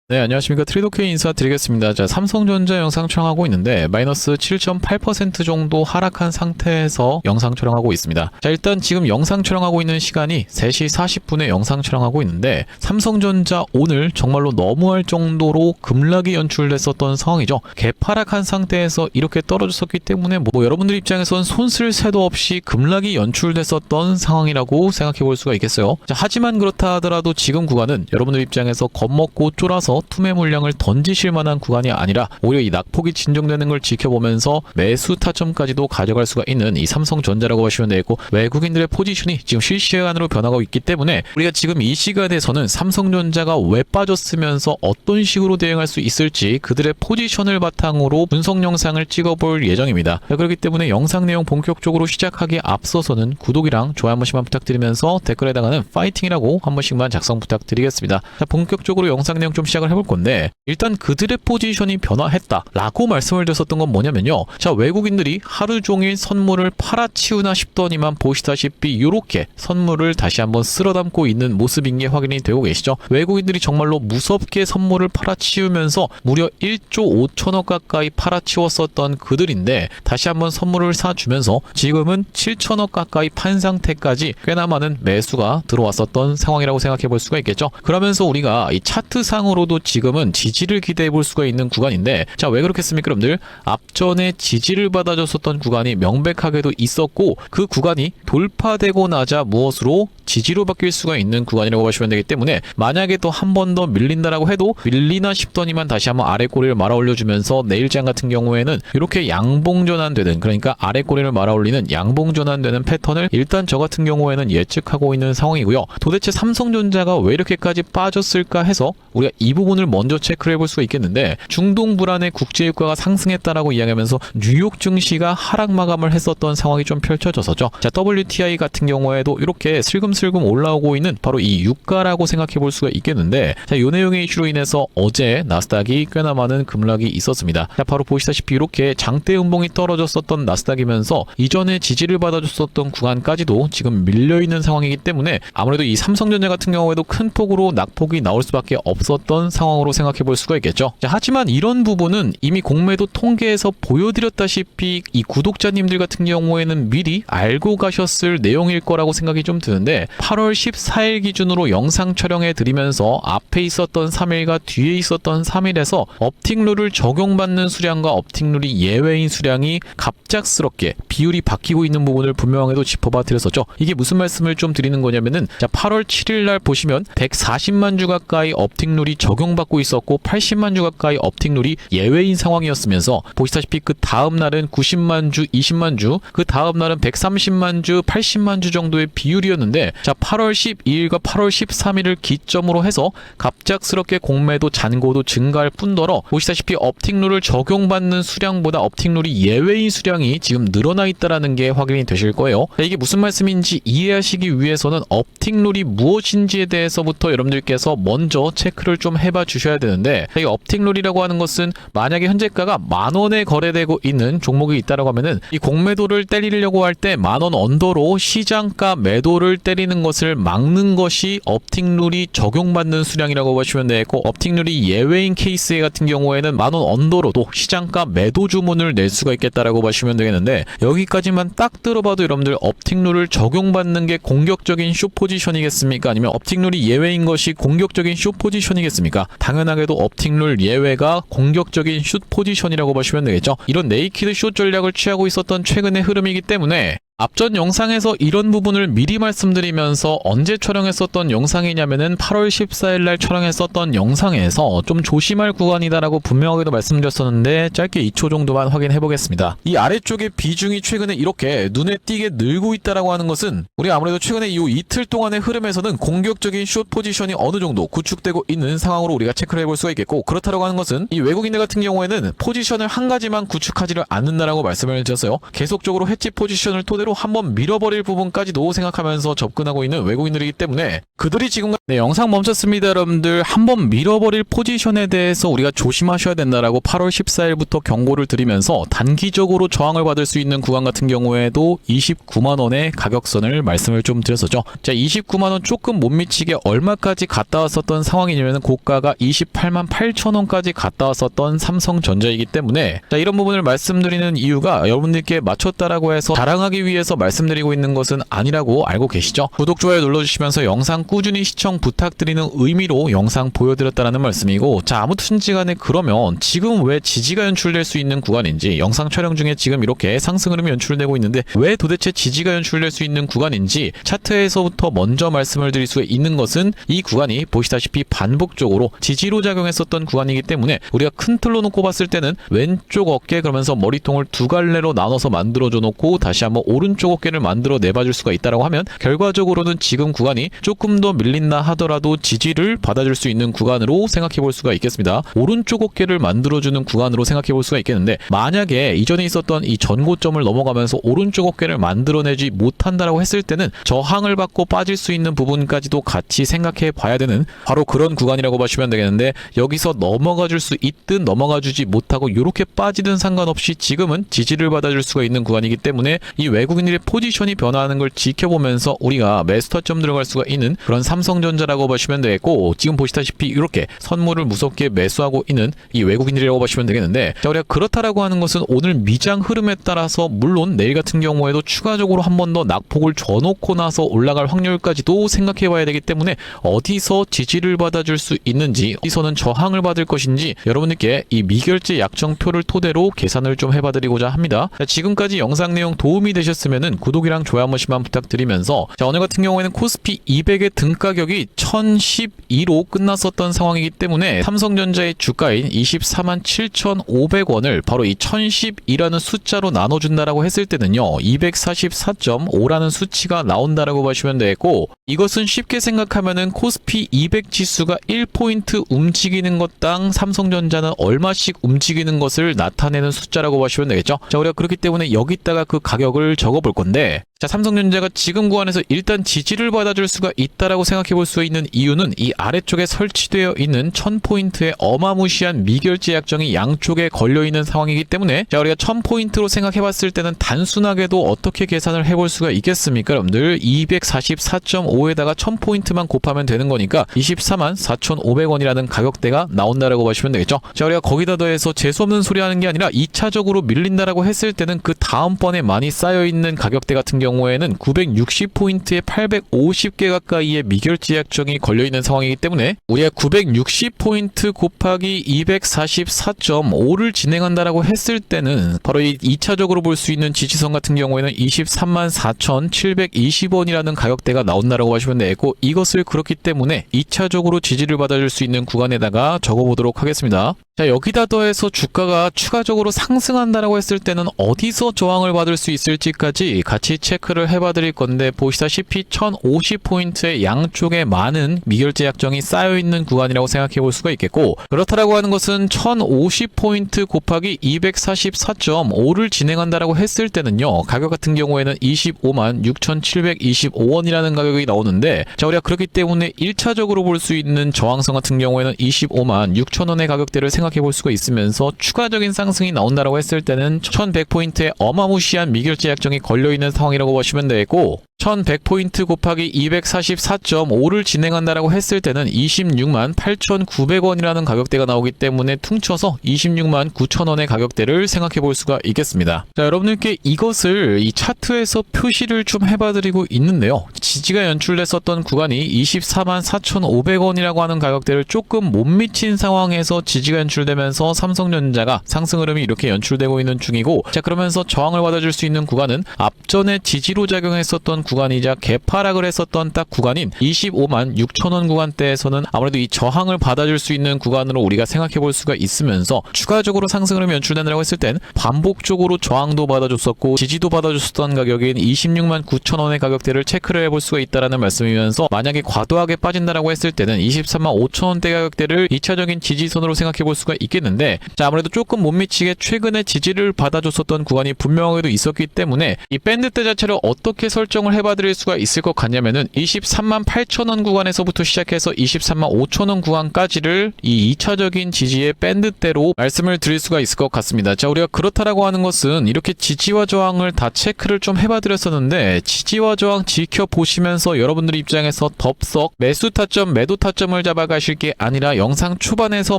네, 안녕하십니까. 트레이더K 인사드리겠습니다. 자, 삼성전자 영상 촬영하고 있는데 마이너스 7.8% 정도 하락한 상태에서 영상 촬영하고 있습니다. 자, 일단 지금 영상 촬영하고 있는 시간이 3시 40분에 영상 촬영하고 있는데 삼성전자 오늘 정말로 너무할 정도로 급락이 연출됐었던 상황이죠. 개파락한 상태에서 이렇게 떨어졌었기 때문에 여러분들 입장에선 손쓸 새도 없이 급락이 연출됐었던 상황이라고 생각해 볼 수가 있겠어요. 자, 하지만 그렇다 하더라도 지금 구간은 여러분들 입장에서 겁먹고 쫄아서 투매 물량을 던지실 만한 구간이 아니라 오히려 이 낙폭이 진정되는 걸 지켜보면서 매수 타점까지도 가져갈 수가 있는 이 삼성전자라고 보시면 되겠고, 외국인들의 포지션이 지금 실시간으로 변하고 있기 때문에 우리가 지금 이 시간에서는 삼성전자가 왜 빠졌으면서 어떤 식으로 대응할 수 있을지 그들의 포지션을 바탕으로 분석 영상을 찍어볼 예정입니다. 그렇기 때문에 영상 내용 본격적으로 시작하기에 앞서서는 구독이랑 좋아요 한 번씩만 부탁드리면서 댓글에 해당하는 파이팅이라고 한 번씩만 작성 부탁드리겠습니다. 자, 본격적으로 영상 내용 좀 시작을 해볼 건데, 일단 그들의 포지션이 변화했다 라고 말씀을 드렸었던 건 뭐냐면요, 자, 외국인들이 하루 종일 선물을 팔아치우나 싶더니만 보시다시피 이렇게 선물을 다시 한번 쓸어담고 있는 모습인 게 확인이 되고 계시죠. 외국인들이 정말로 무섭게 선물을 팔아치우면서 무려 1조 5천억 가까이 팔아치웠었던 그들인데 다시 한번 선물을 사주면서 지금은 7천억 가까이 판 상태까지 꽤나 많은 매수가 들어왔었던 상황이라고 생각해 볼 수가 있겠죠. 그러면서 우리가 이 차트상으로도 지금은 지지를 기대해 볼 수가 있는 구간인데, 자, 왜 그렇겠습니까 여러분들? 앞전에 지지를 받아줬었던 구간이 명백하게도 있었고 그 구간이 돌파되고 나자 무엇으로 지지로 바뀔 수가 있는 구간이라고 보시면 되기 때문에, 만약에 또 한 번 더 밀린다라고 해도 밀리나 싶더니만 다시 한번 아래 꼬리를 말아 올려주면서 내일장 같은 경우에는 이렇게 양봉 전환되는, 그러니까 아래 꼬리를 말아 올리는 양봉 전환되는 패턴을 일단 저 같은 경우에는 예측하고 있는 상황이고요. 도대체 삼성전자가 왜 이렇게까지 빠졌을까 해서 우리가 이 부분을 먼저 체크를 해볼 수가 있겠는데, 중동 불안의 국제유가가 상승했다라고 이야기하면서 뉴욕 증시가 하락 마감을 했었던 상황이 좀 펼쳐졌었죠. 자, WTI 같은 경우에도 이렇게 슬금슬금 올라오고 있는 바로 이 유가라고 생각해 볼 수가 있겠는데, 자, 요 내용의 이슈로 인해서 어제 나스닥이 꽤나 많은 급락이 있었습니다. 자, 바로 보시다시피 이렇게 장대 음봉이 떨어졌었던 나스닥이면서 이전에 지지를 받아줬었던 구간까지도 지금 밀려있는 상황이기 때문에 아무래도 이 삼성전자 같은 경우에도 큰 폭으로 낙폭이 나올 수밖에 없었던 상황으로 생각해 볼 수가 있겠죠. 자, 하지만 이런 부분은 이미 공매도 통계에서 보여드렸다시피 이 구독자님들 같은 경우에는 미리 알고 가셨을 내용일 거라고 생각이 좀 드는데, 8월 14일 기준으로 영상 촬영해 드리면서 앞에 있었던 3일과 뒤에 있었던 3일에서 업틱룰을 적용받는 수량과 업틱룰이 예외인 수량이 갑작스럽게 비율이 바뀌고 있는 부분을 분명하게도 짚어봐 드렸었죠. 이게 무슨 말씀을 좀 드리는 거냐면은, 자, 8월 7일 날 보시면 140만 주 가까이 업틱룰이 적용받고 있었고 80만 주 가까이 업틱룰이 예외인 상황이었으면서, 보시다시피 그 다음 날은 90만 주, 20만 주, 그 다음 날은 130만 주, 80만 주 정도의 비율이었는데, 자, 8월 12일과 8월 13일을 기점으로 해서 갑작스럽게 공매도 잔고도 증가할 뿐더러 보시다시피 업틱룰을 적용받는 수량보다 업틱룰이 예외인 수량이 지금 늘어나 있다라는 게 확인이 되실 거예요. 자, 이게 무슨 말씀인지 이해하시기 위해서는 업틱룰이 무엇인지에 대해서부터 여러분들께서 먼저 체크를 좀 해봐 주셔야 되는데, 이 업틱룰이라고 하는 것은 만약에 현재가가 10,000원에 거래되고 있는 종목이 있다라고 하면은 이 공매도를 때리려고 할 때 10,000원 언더로 시장가 매도를 때리는 것을 막는 것이 업틱룰이 적용받는 수량이라고 보시면 되고, 업틱룰이 예외인 케이스 같은 경우에는 10,000원 언더로도 시장가 매도 주문을 낼 수가 있겠다라고 보시면 되겠는데, 여기까지만 딱 들어봐도 여러분들 업틱룰을 적용받는 게 공격적인 숏 포지션이겠습니까? 아니면 업틱룰이 예외인 것이 공격적인 숏 포지션이겠습니까? 당연하게도 업틱룰 예외가 공격적인 숏 포지션이라고 보시면 되겠죠. 이런 네이키드 숏 전략을 취하고 있었던 최근의 흐름이기 때문에 앞전 영상에서 이런 부분을 미리 말씀드리면서 언제 촬영했었던 영상이냐면은 8월 14일 날 촬영했었던 영상에서 좀 조심할 구간이다라고 분명하게도 말씀드렸었는데, 짧게 2초 정도만 확인해 보겠습니다. 이 아래쪽의 비중이 최근에 이렇게 눈에 띄게 늘고 있다라고 하는 것은 우리가 아무래도 최근에 이 이틀 동안의 흐름에서는 공격적인 숏 포지션이 어느 정도 구축되고 있는 상황으로 우리가 체크를 해볼 수가 있겠고, 그렇다고 하는 것은 이 외국인들 같은 경우에는 포지션을 한 가지만 구축하지를 않는다라고 말씀을 드렸어요. 계속적으로 해치 포지션을 토대로 그대로 한번 밀어버릴 부분까지도 생각하면서 접근하고 있는 외국인들이기 때문에 그들이 지금 영상 멈췄습니다. 여러분들 한번 밀어버릴 포지션에 대해서 우리가 조심하셔야 된다라고 8월 14일부터 경고를 드리면서 단기적으로 저항을 받을 수 있는 구간 같은 경우에도 29만원의 가격선을 말씀을 좀 드렸었죠. 자, 29만원 조금 못 미치게 얼마까지 갔다 왔었던 상황이냐면 고가가 28만 8천원까지 갔다 왔었던 삼성전자이기 때문에 자, 이런 부분을 말씀드리는 이유가 여러분들께 맞췄다라고 해서 자랑하기 위해서 말씀드리고 있는 것은 아니라고 알고 계시죠? 구독, 좋아요 눌러주시면서 영상 꾸준히 시청 부탁드리는 의미로 영상 보여드렸다는 말씀이고, 자, 아무튼지 간에 그러면 지금 왜 지지가 연출될 수 있는 구간인지, 영상 촬영 중에 지금 이렇게 상승 흐름이 연출되고 있는데 왜 도대체 지지가 연출될 수 있는 구간인지 차트에서부터 먼저 말씀을 드릴 수 있는 것은 이 구간이 보시다시피 반복적으로 지지로 작용했었던 구간이기 때문에 우리가 큰 틀로 놓고 봤을 때는 왼쪽 어깨 그러면서 머리통을 두 갈래로 나눠서 만들어줘 놓고 다시 한번 오른쪽 어깨를 만들어 내봐줄 수가 있다라고 하면 결과적으로는 지금 구간이 조금 더 밀린다 하더라도 지지를 받아줄 수 있는 구간으로 생각해 볼 수가 있겠습니다. 오른쪽 어깨를 만들어주는 구간으로 생각해 볼 수가 있겠는데, 만약에 이전에 있었던 이 전고점을 넘어가면서 오른쪽 어깨를 만들어내지 못한다라고 했을 때는 저항을 받고 빠질 수 있는 부분까지도 같이 생각해 봐야 되는 바로 그런 구간이라고 보시면 되겠는데, 여기서 넘어가 줄 수 있든 넘어가 주지 못하고 이렇게 빠지든 상관없이 지금은 지지를 받아줄 수가 있는 구간이기 때문에 이 외국인들의 포지션이 변화하는 걸 지켜보면서 우리가 매수 타점 들어갈 수가 있는 그런 삼성전자라고 보시면 되겠고, 지금 보시다시피 이렇게 선물을 무섭게 매수하고 있는 이 외국인들이라고 보시면 되겠는데, 자, 우리가 그렇다라고 하는 것은 오늘 미장 흐름에 따라서 물론 내일 같은 경우에도 추가적으로 한 번 더 낙폭을 줘놓고 나서 올라갈 확률까지도 생각해 봐야 되기 때문에 어디서 지지를 받아줄 수 있는지, 어디서는 저항을 받을 것인지 여러분들께 이 미결제 약정표를 토대로 계산을 좀 해봐드리고자 합니다. 자, 지금까지 영상 내용 도움이 되셨으면 구독이랑 좋아요 한 번씩만 부탁드리면서, 자, 오늘 같은 경우에는 코스피 200의 등가격이 1012로 끝났었던 상황이기 때문에 삼성전자의 주가인 24만 7,500원을 바로 이 1012라는 숫자로 나눠준다라고 했을 때는요 244.5라는 수치가 나온다라고 보시면 되겠고, 이것은 쉽게 생각하면은 코스피 200 지수가 1포인트 움직이는 것당 삼성전자는 얼마씩 움직이는 것을 나타내는 숫자라고 보시면 되겠죠. 자, 우리가 그렇기 때문에 여기다가 그 가격을 적어 볼 건데, 자, 삼성전자가 지금 구간에서 일단 지지를 받아줄 수가 있다라고 생각해 볼 수 있는 이유는 이 아래쪽에 설치되어 있는 1000포인트의 어마무시한 미결제 약정이 양쪽에 걸려있는 상황이기 때문에, 자, 우리가 1000포인트로 생각해 봤을 때는 단순하게도 어떻게 계산을 해볼 수가 있겠습니까? 여러분들 244.5에다가 1000포인트만 곱하면 되는 거니까 24만 4,500원이라는 가격대가 나온다라고 보시면 되겠죠. 자, 우리가 거기다 더해서 재수없는 소리 하는 게 아니라 2차적으로 밀린다라고 했을 때는 그 다음번에 많이 쌓여있는 가격대 같은 경우에는 960포인트에 850개 가까이의 미결제 약정이 걸려있는 상황이기 때문에 우리가 960포인트 곱하기 244.5를 진행한다라고 했을 때는 바로 이 2차적으로 볼 수 있는 지지선 같은 경우에는 23만 4,720원이라는 가격대가 나온다라고 하시면 되고, 이것을 그렇기 때문에 2차적으로 지지를 받아줄 수 있는 구간에다가 적어보도록 하겠습니다. 자, 여기다 더해서 주가가 추가적으로 상승한다라고 했을 때는 어디서 저항을 받을 수 있을지까지 같이 체크를 해봐 드릴 건데, 보시다시피 1050포인트의 양쪽에 많은 미결제 약정이 쌓여있는 구간이라고 생각해 볼 수가 있겠고, 그렇다라고 하는 것은 1050포인트 곱하기 244.5를 진행한다라고 했을 때는요 가격 같은 경우에는 25만 6,725원이라는 가격이 나오는데, 자, 우리가 그렇기 때문에 1차적으로 볼 수 있는 저항선 같은 경우에는 25만 6천원의 가격대를 생각해 볼 수가 있으면서 추가적인 상승이 나온다라고 했을 때는 1100포인트의 어마무시한 미결제 약정이 걸려있는 상황이라고 보시면 되겠고, 1100포인트 곱하기 244.5를 진행한다라고 했을 때는 26만 8,900원이라는 가격대가 나오기 때문에 퉁쳐서 26만 9천원의 가격대를 생각해 볼 수가 있겠습니다. 자, 여러분들께 이것을 이 차트에서 표시를 좀 해봐드리고 있는데요. 지지가 연출됐었던 구간이 24만 4,500원이라고 하는 가격대를 조금 못 미친 상황에서 지지가 연출되면서 삼성전자가 상승 흐름이 이렇게 연출되고 있는 중이고, 자, 그러면서 저항을 받아줄 수 있는 구간은 앞전에 지지로 작용했었던 구간이자 개파락을 했었던 딱 구간인 25만 6천원 구간대에서는 아무래도 이 저항을 받아줄 수 있는 구간으로 우리가 생각해 볼 수가 있으면서 추가적으로 상승을 연출된다고 했을 땐 반복적으로 저항도 받아줬었고 지지도 받아줬었던 가격인 26만 9천원의 가격대를 체크를 해볼 수가 있다라는 말씀이면서 만약에 과도하게 빠진다라고 했을 때는 23만 5천원대 가격대를 2차적인 지지선으로 생각해 볼 수가 있겠는데, 자, 아무래도 조금 못 미치게 최근에 지지를 받아줬었던 구간이 분명하게도 있었기 때문에 이 밴드대 자체를 어떻게 설정을 해봐드릴 수가 있을 것 같냐면은 23만 8천원 구간에서부터 시작해서 23만 5천원 구간까지를 이 2차적인 지지의 밴드대로 말씀을 드릴 수가 있을 것 같습니다. 자, 우리가 그렇다라고 하는 것은 이렇게 지지와 저항을 다 체크를 좀 해봐드렸었는데, 지지와 저항 지켜보시면서 여러분들 입장에서 덥석 매수 타점, 매도 타점을 잡아가실 게 아니라 영상 초반에서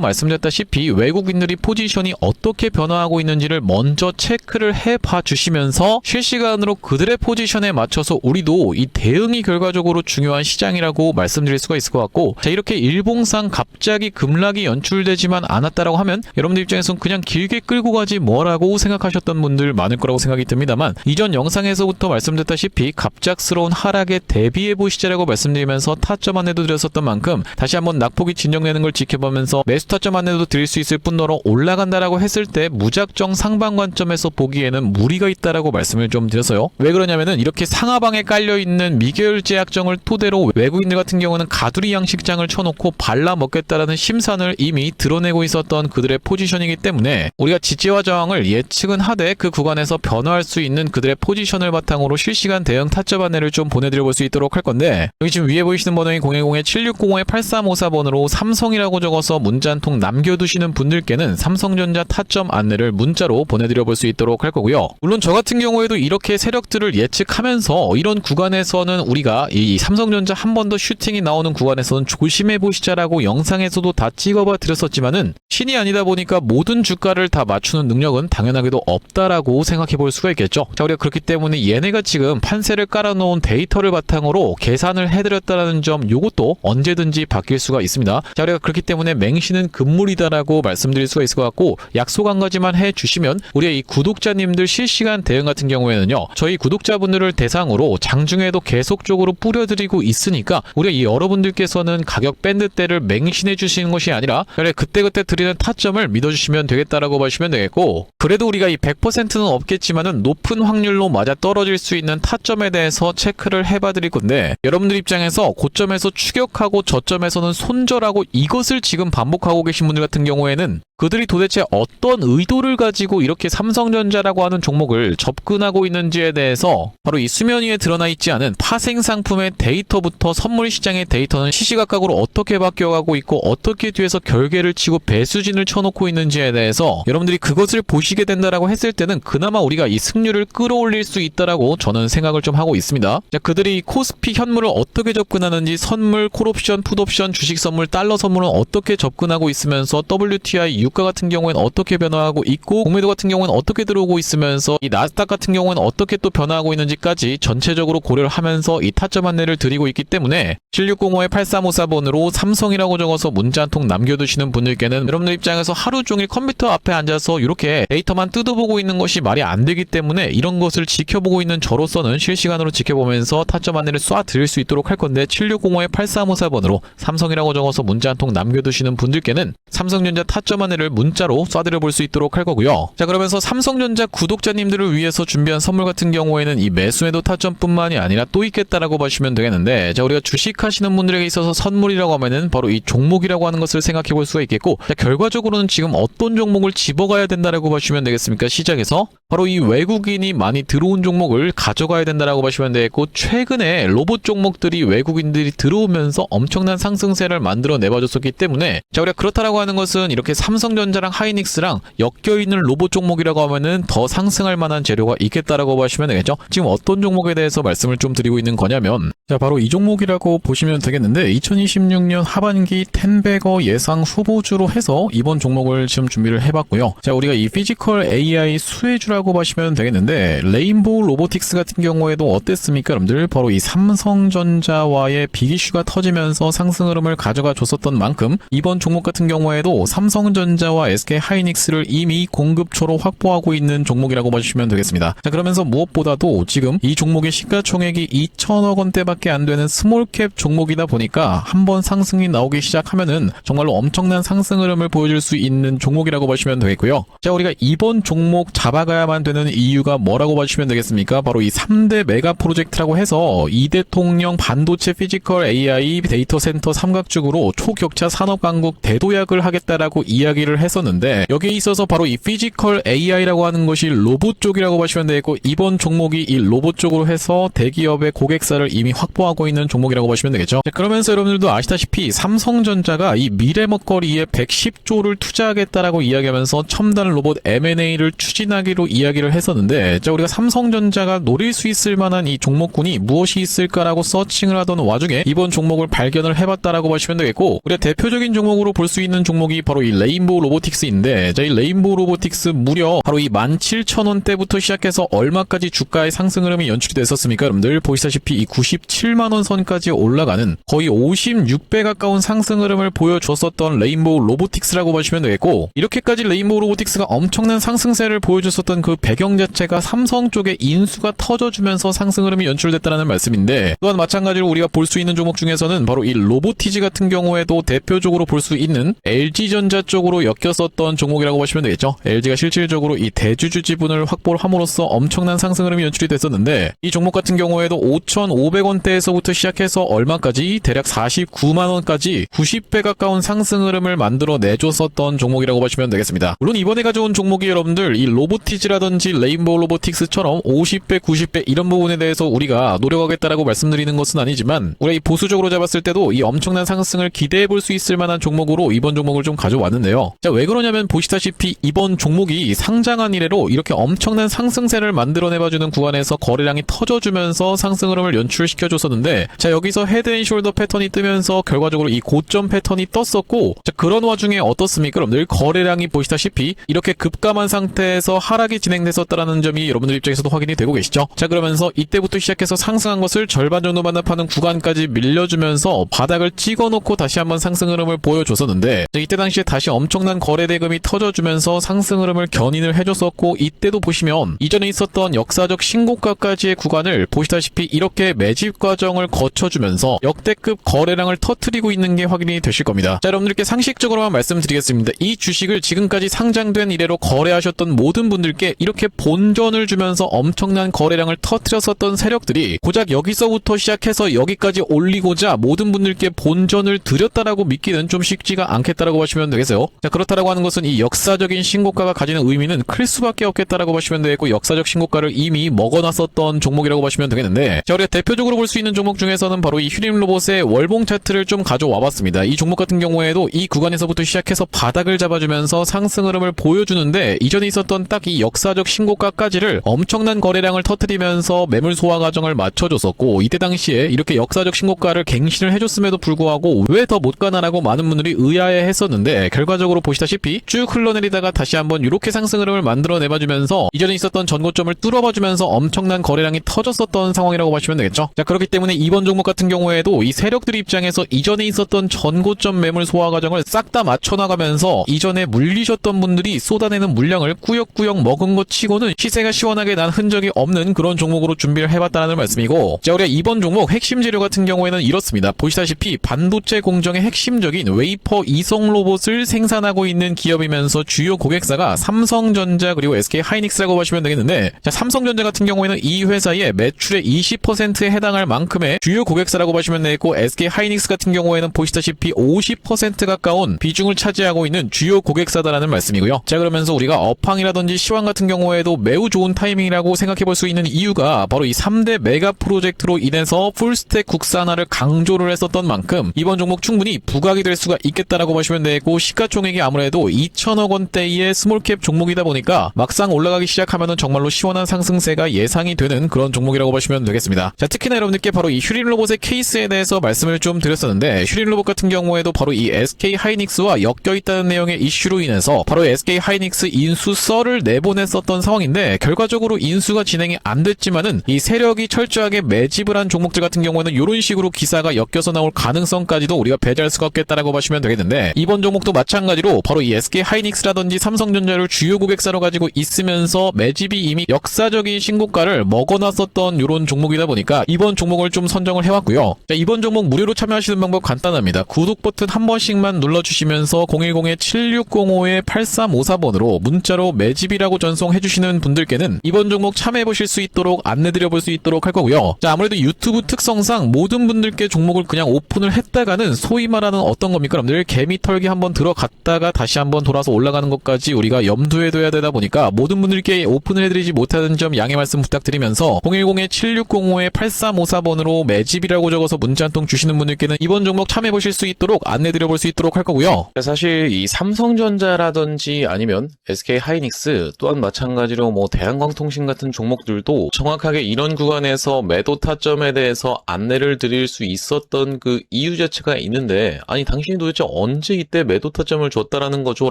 말씀드렸다시피 외국인들이 포지션이 어떻게 변화하고 있는지를 먼저 체크를 해봐 주시면서 실시간으로 그들의 포지션에 맞춰서 우리도 이 대응이 결과적으로 중요한 시장이라고 말씀드릴 수가 있을 것 같고, 자, 이렇게 일봉상 갑자기 급락이 연출되지만 않았다라고 하면 여러분들 입장에서는 그냥 길게 끌고 가지 뭐라고 생각하셨던 분들 많을 거라고 생각이 듭니다만, 이전 영상에서부터 말씀드렸다시피 갑작스러운 하락에 대비해보시자라고 말씀드리면서 타점 안내도 드렸었던 만큼 다시 한번 낙폭이 진정되는 걸 지켜보면서 매수 타점 안내도 드릴 수 있을 뿐더러 올라간다라고 했을 때 무작정 상방 관점에서 보기에는 무리가 있다라고 말씀을 좀 드렸어요. 왜 그러냐면은 이렇게 상하방에 깔려있는 미결제 약정을 토대로 외국인들 같은 경우는 가두리 양식장을 쳐놓고 발라 먹겠다라는 심산을 이미 드러내고 있었던 그들의 포지션이기 때문에 우리가 지지와 저항을 예측은 하되 그 구간에서 변화할 수 있는 그들의 포지션을 바탕으로 실시간 대응 타점 안내를 좀 보내드려 볼 수 있도록 할 건데, 여기 지금 위에 보이시는 번호인 010-7605-8354번으로 삼성이라고 적어서 문자 한 통 남겨두시는 분들께는 삼성전자 타점 안내를 문자로 보내드려 볼 수 있도록 할 거고요. 물론 저 같은 경우에도 이렇게 세력들을 예측하면서 이런 구간에서는 우리가 이 삼성전자 한 번 더 슈팅이 나오는 구간에서는 조심해 보시자라고 영상에서도 다 찍어봐 드렸었지만은 신이 아니다 보니까 모든 주가를 다 맞추는 능력은 당연하게도 없다라고 생각해 볼 수가 있겠죠. 자, 우리가 그렇기 때문에 얘네가 지금 판세를 깔아놓은 데이터를 바탕으로 계산을 해드렸다는 점, 요것도 언제든지 바뀔 수가 있습니다. 자, 우리가 그렇기 때문에 맹신은 금물이다라고 말씀드릴 수가 있을 것 같고, 약속 한 가지만 해주시면 우리의 이 구독자님들 실시간 대응 같은 경우에는요, 저희 구독자분들을 대상으로 장중에도 계속적으로 뿌려드리고 있으니까 우리가 이 여러분들께서는 가격 밴드대를 맹신해 주시는 것이 아니라 그래 그때그때 드리는 타점을 믿어주시면 되겠다라고 보시면 되겠고, 그래도 우리가 이 100%는 없겠지만은 높은 확률로 맞아 떨어질 수 있는 타점에 대해서 체크를 해봐 드릴 건데, 여러분들 입장에서 고점에서 추격하고 저점에서는 손절하고 이것을 지금 반복하고 계신 분들 같은 경우에는 그들이 도대체 어떤 의도를 가지고 이렇게 삼성전자라고 하는 종목을 접근하고 있는지에 대해서 바로 이 수면 위에 드러나 있지 않은 파생 상품의 데이터부터 선물 시장의 데이터는 시시각각으로 어떻게 바뀌어가고 있고 어떻게 뒤에서 결계를 치고 배수진을 쳐놓고 있는지에 대해서 여러분들이 그것을 보시게 된다라고 했을 때는 그나마 우리가 이 승률을 끌어올릴 수 있다라고 저는 생각을 좀 하고 있습니다. 자, 그들이 코스피 현물을 어떻게 접근하는지, 선물, 콜옵션, 풋옵션, 주식 선물, 달러 선물은 어떻게 접근하고 있으면서 WTI 유가 같은 경우에는 어떻게 변화하고 있고 공매도 같은 경우는 어떻게 들어오고 있으면서 이 나스닥 같은 경우는 어떻게 또 변화하고 있는지까지 전체적으로 고려를 하면서 이 타점 안내를 드리고 있기 때문에 7605-8354번으로 삼성이라고 적어서 문자 한 통 남겨두시는 분들께는 여러분들 입장에서 하루 종일 컴퓨터 앞에 앉아서 이렇게 데이터만 뜯어보고 있는 것이 말이 안 되기 때문에 이런 것을 지켜보고 있는 저로서는 실시간으로 지켜보면서 타점 안내를 쏴 드릴 수 있도록 할 건데, 7605-8354번으로 삼성이라고 적어서 문자 한 통 남겨두시는 분들께는 삼성전자 타점 안내를 문자로 쏴드려 볼 수 있도록 할 거고요. 자, 그러면서 삼성전자 구독자님들을 위해서 준비한 선물 같은 경우에는 이 매수매도 타점뿐만이 아니라 또 있겠다라고 보시면 되겠는데, 자, 우리가 주식하시는 분들에게 있어서 선물이라고 하면은 바로 이 종목이라고 하는 것을 생각해 볼 수가 있겠고, 자, 결과적으로는 지금 어떤 종목을 집어가야 된다라고 보시면 되겠습니까? 시장에서 바로 이 외국인이 많이 들어온 종목을 가져가야 된다라고 보시면 되겠고, 최근에 로봇 종목들이 외국인들이 들어오면서 엄청난 상승세를 만들어 내봐줬었기 때문에, 자, 우리가 그렇다라고 하는 것은 이렇게 삼성전자랑 하이닉스랑 엮여있는 로봇 종목이라고 하면은 더 상승할 만한 재료가 있겠다라고 보시면 되겠죠. 지금 어떤 종목에 대해서 말씀을 좀 드리고 있는 거냐면, 자, 바로 이 종목이라고 보시면 되겠는데, 2026년 하반기 텐베거 예상 후보주로 해서 이번 종목을 지금 준비를 해봤고요. 자, 우리가 이 피지컬 AI 수혜주라고 보시면 되겠는데, 레인보우 로보틱스 같은 경우에도 어땠습니까, 여러분들? 바로 이 삼성전자와의 빅이슈가 터지면서 상승 흐름을 가져가 줬었던 만큼 이번 종목 같은 경우에도 삼성전자 삼성전자와 SK하이닉스를 이미 공급처로 확보하고 있는 종목이라고 봐주시면 되겠습니다. 자, 그러면서 무엇보다도 지금 이 종목의 시가총액이 2천억 원대밖에 안 되는 스몰캡 종목이다 보니까 한번 상승이 나오기 시작하면은 정말로 엄청난 상승 흐름을 보여줄 수 있는 종목이라고 보시면 되겠고요. 자, 우리가 이번 종목 잡아가야만 되는 이유가 뭐라고 봐주시면 되겠습니까? 바로 이 3대 메가 프로젝트라고 해서 이 대통령 반도체 피지컬 AI 데이터 센터 삼각죽으로 초격차 산업 강국 대도약을 하겠다라고 이야기를 했었는데, 여기에 있어서 바로 이 피지컬 AI라고 하는 것이 로봇 쪽이라고 보시면 되겠고, 이번 종목이 이 로봇 쪽으로 해서 대기업의 고객사를 이미 확보하고 있는 종목이라고 보시면 되겠죠. 자, 그러면서 여러분들도 아시다시피 삼성전자가 이 미래 먹거리에 110조를 투자하겠다라고 이야기하면서 첨단 로봇 M&A를 추진하기로 이야기를 했었는데, 자, 우리가 삼성전자가 노릴 수 있을 만한 이 종목군이 무엇이 있을까라고 서칭을 하던 와중에 이번 종목을 발견을 해봤다라고 보시면 되겠고, 우리가 대표적인 종목으로 볼 수 있는 종목이 바로 이 레인보우 로보틱스인데, 자, 이 레인보우 로보틱스 무려 바로 이 17,000원대부터 시작해서 얼마까지 주가의 상승 흐름이 연출이 됐었습니까? 여러분들 보시다시피 이 97만원 선까지 올라가는 거의 56배 가까운 상승 흐름을 보여줬었던 레인보우 로보틱스라고 보시면 되겠고, 이렇게까지 레인보우 로보틱스가 엄청난 상승세를 보여줬었던 그 배경 자체가 삼성 쪽에 인수가 터져주면서 상승 흐름이 연출됐다는 말씀인데, 또한 마찬가지로 우리가 볼 수 있는 종목 중에서는 바로 이 로보티지 같은 경우에도 대표적으로 볼 수 있는 LG전자 쪽으로 엮였었던 종목이라고 보시면 되겠죠. LG가 실질적으로 이 대주주 지분을 확보를 함으로써 엄청난 상승 흐름이 연출이 됐었는데, 이 종목 같은 경우에도 5,500원대에서부터 시작해서 얼마까지 대략 49만원까지 90배 가까운 상승 흐름을 만들어 내줬었던 종목이라고 보시면 되겠습니다. 물론 이번에 가져온 종목이 여러분들 이 로보티지라든지 레인보우 로보틱스처럼 50배, 90배 이런 부분에 대해서 우리가 노력하겠다라고 말씀드리는 것은 아니지만, 우리가 이 보수적으로 잡았을 때도 이 엄청난 상승을 기대해 볼 수 있을 만한 종목으로 이번 종목을 좀 가져왔는데요. 자, 왜 그러냐면 보시다시피 이번 종목이 상장한 이래로 이렇게 엄청난 상승세를 만들어내봐주는 구간에서 거래량이 터져주면서 상승 흐름을 연출시켜줬었는데, 자, 여기서 헤드앤숄더 패턴이 뜨면서 결과적으로 이 고점 패턴이 떴었고, 자, 그런 와중에 어떻습니까? 여러분들 거래량이 보시다시피 이렇게 급감한 상태에서 하락이 진행됐었다라는 점이 여러분들 입장에서도 확인이 되고 계시죠? 자, 그러면서 이때부터 시작해서 상승한 것을 절반 정도 반납하는 구간까지 밀려주면서 바닥을 찍어놓고 다시 한번 상승 흐름을 보여줬었는데, 자, 이때 당시에 다시 엄청난 거래 대금이 터져주면서 상승 흐름을 견인을 해줬었고, 이때도 보시면 이전에 있었던 역사적 신고가까지의 구간을 보시다시피 이렇게 매집 과정을 거쳐주면서 역대급 거래량을 터뜨리고 있는 게 확인이 되실 겁니다. 자, 여러분들께 상식적으로만 말씀드리겠습니다. 이 주식을 지금까지 상장된 이래로 거래하셨던 모든 분들께 이렇게 본전을 주면서 엄청난 거래량을 터뜨렸었던 세력들이 고작 여기서부터 시작해서 여기까지 올리고자 모든 분들께 본전을 드렸다라고 믿기는 좀 쉽지가 않겠다라고 보시면 되겠어요. 자, 그렇다라고 하는 것은 이 역사적인 신고가가 가지는 의미는 클 수밖에 없겠다라고 보시면 되겠고, 역사적 신고가를 이미 먹어놨었던 종목이라고 보시면 되겠는데, 자, 우리가 대표적으로 볼 수 있는 종목 중에서는 바로 이 휴림 로봇의 월봉 차트를 좀 가져와 봤습니다. 이 종목 같은 경우에도 이 구간에서부터 시작해서 바닥을 잡아주면서 상승 흐름을 보여주는데, 이전에 있었던 딱 이 역사적 신고가까지를 엄청난 거래량을 터뜨리면서 매물 소화 과정을 맞춰줬었고, 이때 당시에 이렇게 역사적 신고가를 갱신을 해줬음에도 불구하고 왜 더 못 가나라고 많은 분들이 의아해 했었는데, 결과적으로 보시다시피 쭉 흘러내리다가 다시 한번 이렇게 상승 흐름을 만들어 내봐주면서 이전에 있었던 전고점을 뚫어봐주면서 엄청난 거래량이 터졌었던 상황이라고 보시면 되겠죠. 자, 그렇기 때문에 이번 종목 같은 경우에도 이 세력들 입장에서 이전에 있었던 전고점 매물 소화 과정을 싹 다 맞춰나가면서 이전에 물리셨던 분들이 쏟아내는 물량을 꾸역꾸역 먹은 것 치고는 시세가 시원하게 난 흔적이 없는 그런 종목으로 준비를 해봤다는 말씀이고, 자, 우리가 이번 종목 핵심 재료 같은 경우에는 이렇습니다. 보시다시피 반도체 공정의 핵심적인 웨이퍼 이성 로봇을 생산하고 있는 기업이면서 주요 고객사가 삼성전자 그리고 SK하이닉스라고 보시면 되겠는데, 자, 삼성전자 같은 경우에는 이 회사의 매출의 20%에 해당할 만큼의 주요 고객사라고 보시면 되겠고, SK하이닉스 같은 경우에는 보시다시피 50% 가까운 비중을 차지하고 있는 주요 고객사다라는 말씀이고요. 자, 그러면서 우리가 업황이라든지 시황 같은 경우에도 매우 좋은 타이밍이라고 생각해볼 수 있는 이유가 바로 이 3대 메가 프로젝트로 인해서 풀스택 국산화를 강조를 했었던 만큼 이번 종목 충분히 부각이 될 수가 있겠다라고 보시면 되고, 시가총액이 아무래도 2천억 원대의 스몰캡 종목이다 보니까 막상 올라가기 시작하면은 정말로 시원한 상승세가 예상이 되는 그런 종목이라고 보시면 되겠습니다. 자, 특히나 여러분들께 바로 이 휴린 로봇의 케이스에 대해서 말씀을 좀 드렸었는데, 휴린 로봇 같은 경우에도 바로 이 SK하이닉스와 엮여있다는 내용의 이슈로 인해서 바로 SK하이닉스 인수 썰을 내보냈었던 상황인데, 결과적으로 인수가 진행이 안 됐지만은 이 세력이 철저하게 매집을 한 종목들 같은 경우에는 이런 식으로 기사가 엮여서 나올 가능성까지도 우리가 배제할 수가 없겠다라고 보시면 되겠는데, 이번 종목도 마찬가지로 마찬가지로 바로 이 SK 하이닉스라든지 삼성전자를 주요 고객사로 가지고 있으면서 매집이 이미 역사적인 신고가를 먹어놨었던 이런 종목이다 보니까 이번 종목을 좀 선정을 해왔고요. 자, 이번 종목 무료로 참여하시는 방법 간단합니다. 구독 버튼 한 번씩만 눌러주시면서 010-7605-8354번으로 문자로 매집이라고 전송해주시는 분들께는 이번 종목 참여해보실 수 있도록 안내드려볼 수 있도록 할 거고요. 자, 아무래도 유튜브 특성상 모든 분들께 종목을 그냥 오픈을 했다가는 소위 말하는 어떤 겁니까? 여러분들 개미털기 한번 들어갔다가 다시 한번 돌아서 올라가는 것까지 우리가 염두에 둬야 되다 보니까 모든 분들께 오픈을 해드리지 못하는 점 양해 말씀 부탁드리면서 010-7605-8354번으로 매집이라고 적어서 문자 한 통 주시는 분들께는 이번 종목 참여해보실 수 있도록 안내드려볼 수 있도록 할 거고요. 사실 이 삼성전자라든지 아니면 SK 하이닉스 또한 마찬가지로 뭐 대한광통신 같은 종목들도 정확하게 이런 구간에서 매도 타점에 대해서 안내를 드릴 수 있었던 그 이유 자체가 있는데, 아니 당신이 도대체 언제 이때 매도 타점을 줬다라는 거죠?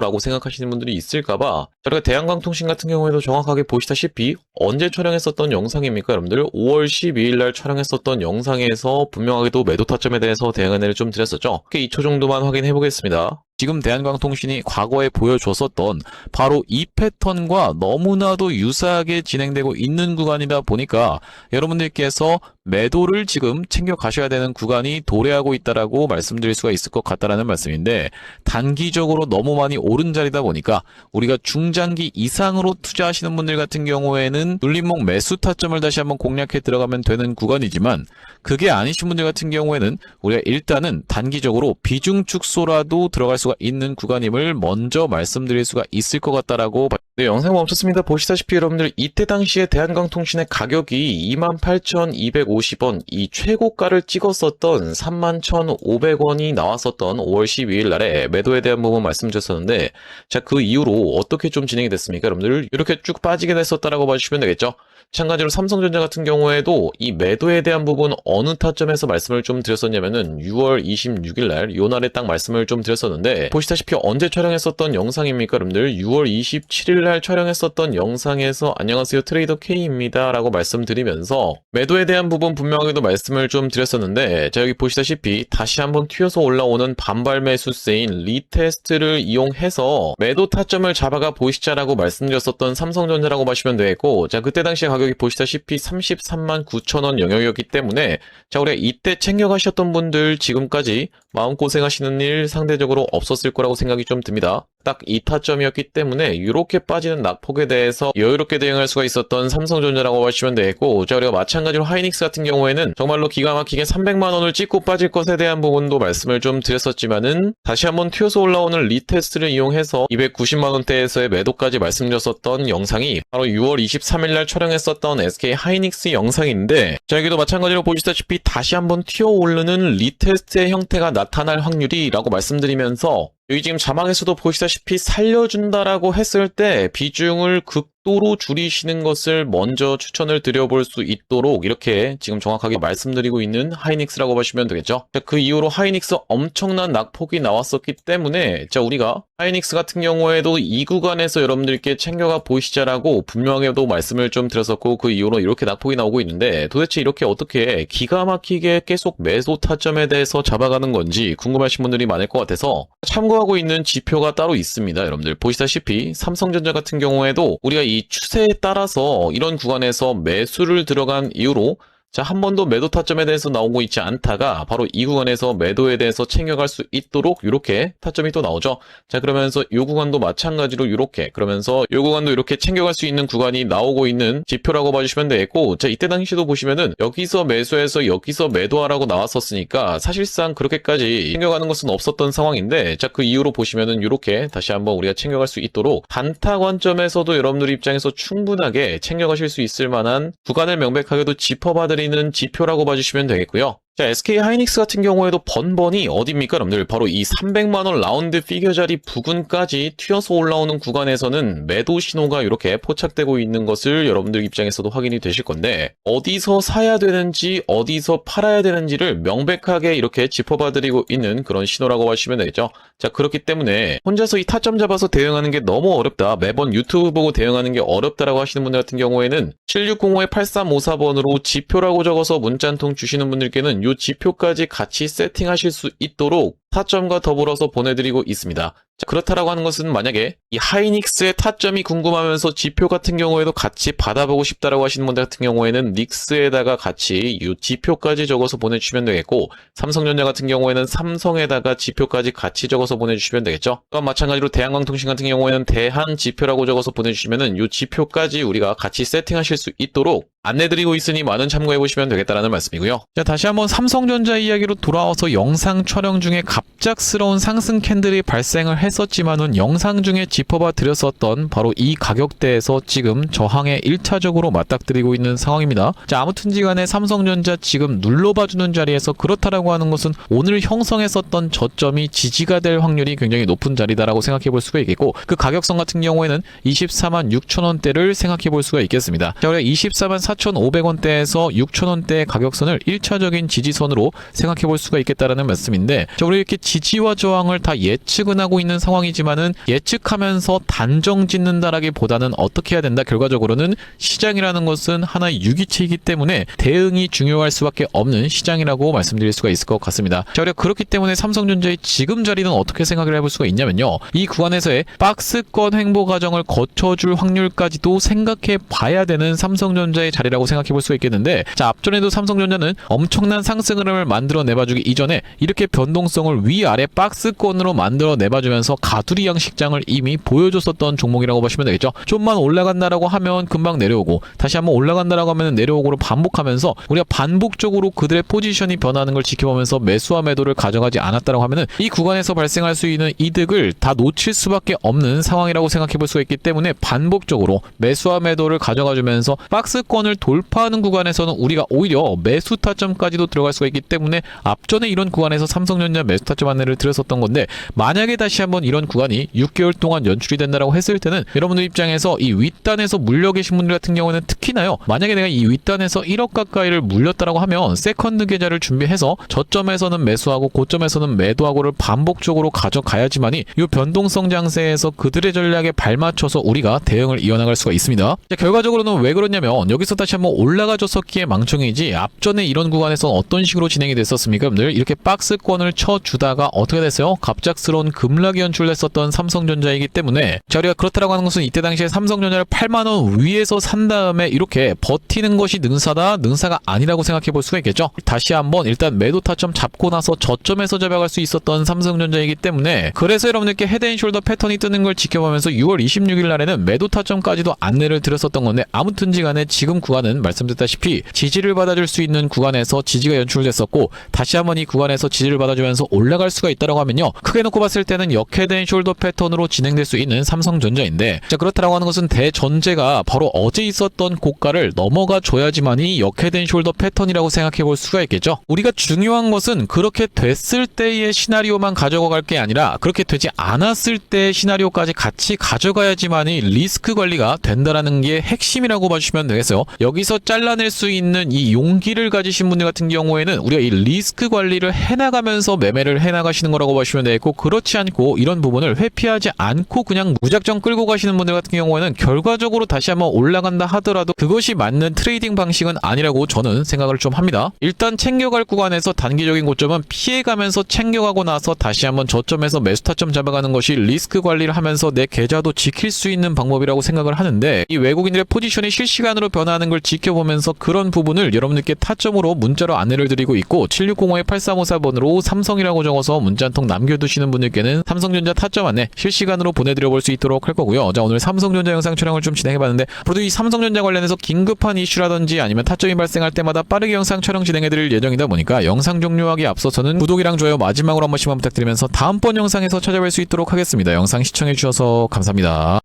라고 생각하시는 분들이 있을까봐 저희가 대한광통신 같은 경우에도 정확하게 보시다시피 언제 촬영했었던 영상입니까 여러분들? 5월 12일 날 촬영했었던 영상에서 분명하게도 매도 타점에 대해서 대응 안내를 좀 드렸었죠. 2초 정도만 확인해 보겠습니다. 지금 대한광통신이 과거에 보여줬었던 바로 이 패턴과 너무나도 유사하게 진행되고 있는 구간이다 보니까 여러분들께서 매도를 지금 챙겨 가셔야 되는 구간이 도래하고 있다라고 말씀드릴 수가 있을 것 같다라는 말씀인데, 단기적으로 너무 많이 오른 자리다 보니까 우리가 중장기 이상으로 투자하시는 분들 같은 경우에는 눌림목 매수 타점을 다시 한번 공략해 들어가면 되는 구간이지만, 그게 아니신 분들 같은 경우에는 우리가 일단은 단기적으로 비중 축소라도 들어갈 수가 있는 구간임을 먼저 말씀드릴 수가 있을 것 같다라고. 네, 영상 멈췄습니다. 보시다시피 여러분들 이때 당시에 대한광통신의 가격이 28,250원, 이 최고가를 찍었었던 31,500원이 나왔었던 5월 12일 날에 매도에 대한 부분 말씀드렸었는데, 자, 그 이후로 어떻게 좀 진행이 됐습니까? 여러분들 이렇게 쭉 빠지게 됐었다라고 봐주시면 되겠죠. 마찬가지로 삼성전자 같은 경우에도 이 매도에 대한 부분 어느 타점에서 말씀을 좀 드렸었냐면은 6월 26일 날, 요 날에 딱 말씀을 좀 드렸었는데, 보시다시피 언제 촬영했었던 영상입니까 여러분들? 6월 27일 날 촬영했었던 영상에서 안녕하세요 트레이더 K입니다 라고 말씀드리면서 매도에 대한 부분 분명하게도 말씀을 좀 드렸었는데, 자, 여기 보시다시피 다시 한번 튀어서 올라오는 반발 매수세인 리테스트를 이용해서 매도 타점을 잡아가 보시자라고 말씀드렸었던 삼성전자라고 보시면 되겠고, 자, 그때 당시에 가격이 보시다시피 33만 9천원 영역이었기 때문에, 자, 우리가 이때 챙겨가셨던 분들 지금까지 마음고생하시는 일 상대적으로 없었을 거라고 생각이 좀 듭니다. 딱 이 타점이었기 때문에 이렇게 빠지는 낙폭에 대해서 여유롭게 대응할 수가 있었던 삼성전자라고 하시면 되겠고, 자, 우리가 마찬가지로 하이닉스 같은 경우에는 정말로 기가 막히게 300만원을 찍고 빠질 것에 대한 부분도 말씀을 좀 드렸었지만은 다시 한번 튀어서 올라오는 리테스트를 이용해서 290만원대에서의 매도까지 말씀드렸었던 영상이 바로 6월 23일 날 촬영했었던 SK 하이닉스 영상인데, 자, 여기도 마찬가지로 보시다시피 다시 한번 튀어오르는 리테스트의 형태가 나타날 확률이 라고 말씀드리면서, 여기 지금 자막에서도 보시다시피 살려준다라고 했을 때 비중을 극도로 줄이시는 것을 먼저 추천을 드려볼 수 있도록 이렇게 지금 정확하게 말씀드리고 있는 하이닉스라고 보시면 되겠죠. 그 이후로 하이닉스 엄청난 낙폭이 나왔었기 때문에, 자, 우리가 하이닉스 같은 경우에도 이 구간에서 여러분들께 챙겨가 보시자라고 분명하게도 말씀을 좀 드렸었고, 그 이후로 이렇게 낙폭이 나오고 있는데, 도대체 이렇게 어떻게 기가 막히게 계속 매도 타점에 대해서 잡아가는 건지 궁금하신 분들이 많을 것 같아서 참고하고 있는 지표가 따로 있습니다. 여러분들 보시다시피 삼성전자 같은 경우에도 우리가 이 추세에 따라서 이런 구간에서 매수를 들어간 이후로, 자, 한 번도 매도 타점에 대해서 나오고 있지 않다가 바로 이 구간에서 매도에 대해서 챙겨갈 수 있도록 이렇게 타점이 또 나오죠. 자, 그러면서 이 구간도 마찬가지로 이렇게, 그러면서 이 구간도 이렇게 챙겨갈 수 있는 구간이 나오고 있는 지표라고 봐주시면 되겠고, 자, 이때 당시도 보시면은 여기서 매수해서 여기서 매도하라고 나왔었으니까 사실상 그렇게까지 챙겨가는 것은 없었던 상황인데, 자, 그 이후로 보시면은 이렇게 다시 한번 우리가 챙겨갈 수 있도록 단타 관점에서도 여러분들 입장에서 충분하게 챙겨가실 수 있을 만한 구간을 명백하게도 짚어봐드리는 지표라고 봐주시면 되겠고요. 자, SK 하이닉스 같은 경우에도 번번이 어디입니까 여러분들? 바로 이 300만원 라운드 피겨 자리 부근까지 튀어서 올라오는 구간에서는 매도 신호가 이렇게 포착되고 있는 것을 여러분들 입장에서도 확인이 되실 건데, 어디서 사야 되는지 어디서 팔아야 되는지를 명백하게 이렇게 짚어봐드리고 있는 그런 신호라고 하시면 되겠죠. 자, 그렇기 때문에 혼자서 이 타점 잡아서 대응하는 게 너무 어렵다, 매번 유튜브 보고 대응하는 게 어렵다라고 하시는 분들 같은 경우에는 7605-8354번으로 지표라고 적어서 문자 한 통 주시는 분들께는 이 지표까지 같이 세팅하실 수 있도록 타점과 더불어서 보내드리고 있습니다. 자, 그렇다라고 하는 것은 만약에 이 하이닉스의 타점이 궁금하면서 지표 같은 경우에도 같이 받아보고 싶다라고 하시는 분들 같은 경우에는 닉스에다가 같이 이 지표까지 적어서 보내주시면 되겠고, 삼성전자 같은 경우에는 삼성에다가 지표까지 같이 적어서 보내주시면 되겠죠. 또한 마찬가지로 대한광통신 같은 경우에는 대한 지표라고 적어서 보내주시면은 이 지표까지 우리가 같이 세팅하실 수 있도록 안내드리고 있으니 많은 참고해보시면 되겠다라는 말씀이고요. 자, 다시 한번 삼성전자 이야기로 돌아와서 영상 촬영 중에 갑작스러운 상승 캔들이 발생을 했었지만은 영상 중에 짚어봐 드렸었던 바로 이 가격대에서 지금 저항에 1차적으로 맞닥뜨리고 있는 상황입니다. 자, 아무튼지간에 삼성전자 지금 눌러봐주는 자리에서 그렇다라고 하는 것은 오늘 형성했었던 저점이 지지가 될 확률이 굉장히 높은 자리다라고 생각해볼 수가 있겠고, 그 가격선 같은 경우에는 24만 6천 원대를 생각해볼 수가 있겠습니다. 자, 우리가 24만 4,500원대에서 6,000원대의 가격선을 1차적인 지지선으로 생각해볼 수가 있겠다라는 말씀인데, 자, 우리 이렇게 지지와 저항을 다 예측은 하고 있는 상황이지만은 예측하면서 단정 짓는다라기보다는 어떻게 해야 된다? 결과적으로는 시장이라는 것은 하나의 유기체이기 때문에 대응이 중요할 수밖에 없는 시장이라고 말씀드릴 수가 있을 것 같습니다. 자, 우리가 그렇기 때문에 삼성전자의 지금 자리는 어떻게 생각을 해볼 수가 있냐면요, 이 구간에서의 박스권 횡보 과정을 거쳐줄 확률까지도 생각해 봐야 되는 삼성전자의 자리라고 생각해 볼 수가 있겠는데, 자, 앞전에도 삼성전자는 엄청난 상승 흐름을 만들어 내봐주기 이전에 이렇게 변동성을 위아래 박스권으로 만들어 내봐주면서 가두리 양식장을 이미 보여줬었던 종목이라고 보시면 되겠죠. 좀만 올라간다라고 하면 금방 내려오고, 다시 한번 올라간다라고 하면 내려오고로 반복하면서 우리가 반복적으로 그들의 포지션이 변하는 걸 지켜보면서 매수와 매도를 가져가지 않았다라고 하면은 이 구간에서 발생할 수 있는 이득을 다 놓칠 수밖에 없는 상황이라고 생각해 볼 수가 있기 때문에 반복적으로 매수와 매도를 가져가주면서 박스권을 돌파하는 구간에서는 우리가 오히려 매수 타점까지도 들어갈 수가 있기 때문에 앞전에 이런 구간에서 삼성전자 매수 타점 안내를 드렸었던 건데, 만약에 다시 한번 이런 구간이 6개월 동안 연출이 된다라고 했을 때는 여러분들 입장에서 이 윗단에서 물려 계신 분들 같은 경우는 특히나요, 만약에 내가 이 윗단에서 1억 가까이를 물렸다라고 하면 세컨드 계좌를 준비해서 저점에서는 매수하고 고점에서는 매도하고를 반복적으로 가져가야지만이 이 변동성 장세에서 그들의 전략에 발맞춰서 우리가 대응을 이어나갈 수가 있습니다. 자, 결과적으로는 왜 그러냐면 여기서 다시 한번 올라가줬었기에 망청이지, 앞전에 이런 구간에서 어떤 식으로 진행이 됐었습니까? 여러분들 이렇게 박스권을 쳐주다가 어떻게 됐어요? 갑작스러운 급락이 연출됐었던 삼성전자이기 때문에, 자, 우리가 그렇다라고 하는 것은 이때 당시에 삼성전자를 8만원 위에서 산 다음에 이렇게 버티는 것이 능사다, 능사가 아니라고 생각해 볼 수가 있겠죠. 다시 한번 일단 매도 타점 잡고 나서 저점에서 잡아갈 수 있었던 삼성전자이기 때문에, 그래서 여러분들께 헤드앤숄더 패턴이 뜨는 걸 지켜보면서 6월 26일 날에는 매도 타점까지도 안내를 드렸었던 건데, 아무튼지 간에 지금 구간은 말씀드렸다시피 지지를 받아줄 수 있는 구간에서 지지가 연출됐었고, 다시 한번 이 구간에서 지지를 받아주면서 올라갈 수가 있다라고 하면요, 크게 놓고 봤을 때는 역헤드앤숄더 패턴으로 진행될 수 있는 삼성전자인데, 자, 그렇다라고 하는 것은 대전제가 바로 어제 있었던 고가를 넘어가 줘야지만이 역헤드앤숄더 패턴이라고 생각해 볼 수가 있겠죠. 우리가 중요한 것은 그렇게 됐을 때의 시나리오만 가져가 갈 게 아니라 그렇게 되지 않았을 때의 시나리오까지 같이 가져가야지만이 리스크 관리가 된다라는 게 핵심이라고 봐주시면 되겠어요. 여기서 잘라낼 수 있는 이 용기를 가지신 분들 같은 경우에는 우리가 이 리스크 관리를 해나가면서 매매를 해나가시는 거라고 보시면 되겠고, 그렇지 않고 이런 부분을 회피하지 않고 그냥 무작정 끌고 가시는 분들 같은 경우에는 결과적으로 다시 한번 올라간다 하더라도 그것이 맞는 트레이딩 방식은 아니라고 저는 생각을 좀 합니다. 일단 챙겨갈 구간에서 단기적인 고점은 피해가면서 챙겨가고 나서 다시 한번 저점에서 매수 타점 잡아가는 것이 리스크 관리를 하면서 내 계좌도 지킬 수 있는 방법이라고 생각을 하는데, 이 외국인들의 포지션이 실시간으로 변화하는 걸 지켜보면서 그런 부분을 여러분들께 타점으로 문자로 안내를 드리고 있고, 7605-8354번으로 삼성이라고 적어서 문자 한 통 남겨두시는 분들께는 삼성전자 타점 안내 실시간으로 보내드려 볼 수 있도록 할 거고요. 자, 오늘 삼성전자 영상 촬영을 좀 진행해봤는데, 앞으로도 이 삼성전자 관련해서 긴급한 이슈라든지 아니면 타점이 발생할 때마다 빠르게 영상 촬영 진행해드릴 예정이다 보니까 영상 종료하기 앞서서는 구독이랑 좋아요 마지막으로 한 번씩만 부탁드리면서 다음번 영상에서 찾아뵐 수 있도록 하겠습니다. 영상 시청해주셔서 감사합니다.